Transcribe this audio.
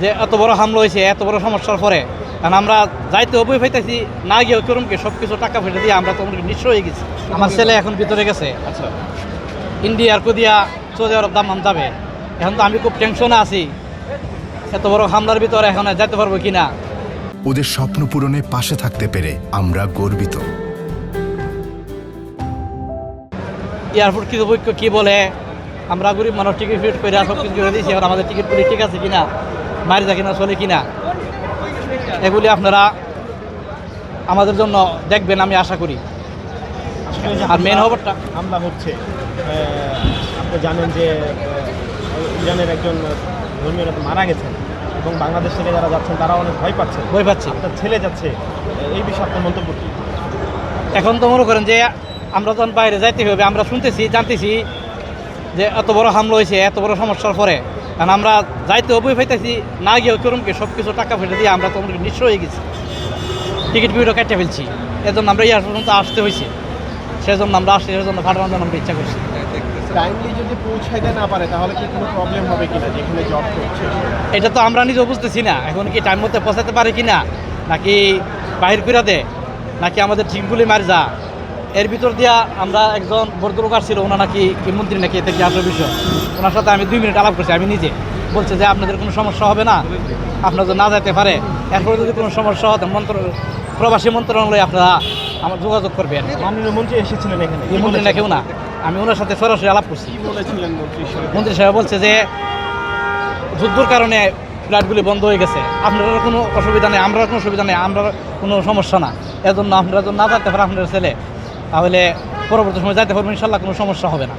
যে এত বড় হামলা হয়েছে, এত বড় সমস্যার পরে, কারণ আমরা যাইতে অবৈ পাইতেছি না গিয়েও করুমকে সব কিছু টাকা পয়সা দিয়ে আমরা তো নিঃস্ব হয়ে গেছি। আমার ছেলে এখন ভিতরে গেছে, আচ্ছা, ইন্ডিয়ার কুদিয়া সৌদি আরব দাম যাবে। এখন তো আমি খুব টেনশনে আছি, এত বড় হামলার ভিতরে এখন যেতে পারবো কিনা। ওদের স্বপ্ন পূরণে পাশে থাকতে পেরে আমরা গর্বিত। এয়ারপোর্ট কর্তৃপক্ষ কি বলে, আমরা গরিব মানুষ টিকিট ফিট করে সব কিছু করে দিয়েছি, এবার আমাদের টিকিটগুলি ঠিক আছে কিনা, মারি যায় কিনা, চলে কিনা, এগুলি আপনারা আমাদের জন্য দেখবেন আমি আশা করি। আর মেন খবরটা হামলা হচ্ছে, আপনি জানেন যে ইরানের একজন ধর্মীয় নেতা মারা গেছেন এবং বাংলাদেশ থেকে যারা যাচ্ছেন তারা অনেক ভয় পাচ্ছে। ভয় পাচ্ছি। আপনার ছেলে যাচ্ছে, এই বিষয়ে আপনার মন্তব্য কী? এখন তো মনে করেন যে আমরা যখন বাইরে যাইতে হবে, আমরা শুনতেছি জানতেছি যে এত বড় হামলা হয়েছে, এত বড় সমস্যার পরে, কারণ আমরা যাইতে অবৈ পাইতেছি না গিয়েও করুমকে সব কিছু টাকা পয়সা দিয়ে আমরা তো নিঃস্ব হয়ে গেছি, টিকিট বিউটা কেটে ফেলছি। এজন্য আমরা এয়ারপোর্ট পর্যন্ত আসতে হয়েছে, সেজন্য আমরা আসছি, সেজন্য পাঠানোর জন্য আমরা ইচ্ছা করছি। টাইমলি যদি পৌঁছাইতে না পারে তাহলে কি কোনো প্রবলেম হবে কিনা যেখানে জব করছে? এটা তো আমরা নিজেও বুঝতেছি না, এখন কি টাইম মতো পৌঁছাতে পারে কিনা, নাকি বাহির করে দেয়, নাকি আমাদের ঠিকগুলি মারি যা। এর ভিতর দিয়া আমরা একজন ভদ্রলোক আসছিল, ওনা নাকি কি মন্ত্রী নাকি এতে কি আসার বিষয়, ওনার সাথে আমি 2 মিনিট আলাপ করছি। আমি নিজে বলছে যে আপনাদের কোনো সমস্যা হবে না, আপনারা যদি না যেতে পারে, এরপরে যদি কোনো সমস্যা হতো প্রবাসী মন্ত্রণালয়ে আপনারা আমার যোগাযোগ করবেন। মাননীয় মন্ত্রী এসেছিলেন এখানে, এই মন্ত্রী না কেউ না, আমি ওনার সাথে সরাসরি আলাপ করছি। কি বলেছিলেন মন্ত্রী? মন্ত্রী সাহেব বলছে যে যুদ্ধর কারণে ফ্লাইটগুলি বন্ধ হয়ে গেছে, আপনারা কোনো অসুবিধা নেই, আমরা কোনো অসুবিধা নেই, আমরা কোনো সমস্যা না, এজন্য আপনারা যদি না যেতে পারে আপনার ছেলে, তাহলে পরবর্তী সময় যাইতে পারবেন, ইনশাল্লাহ কোনো সমস্যা হবে না।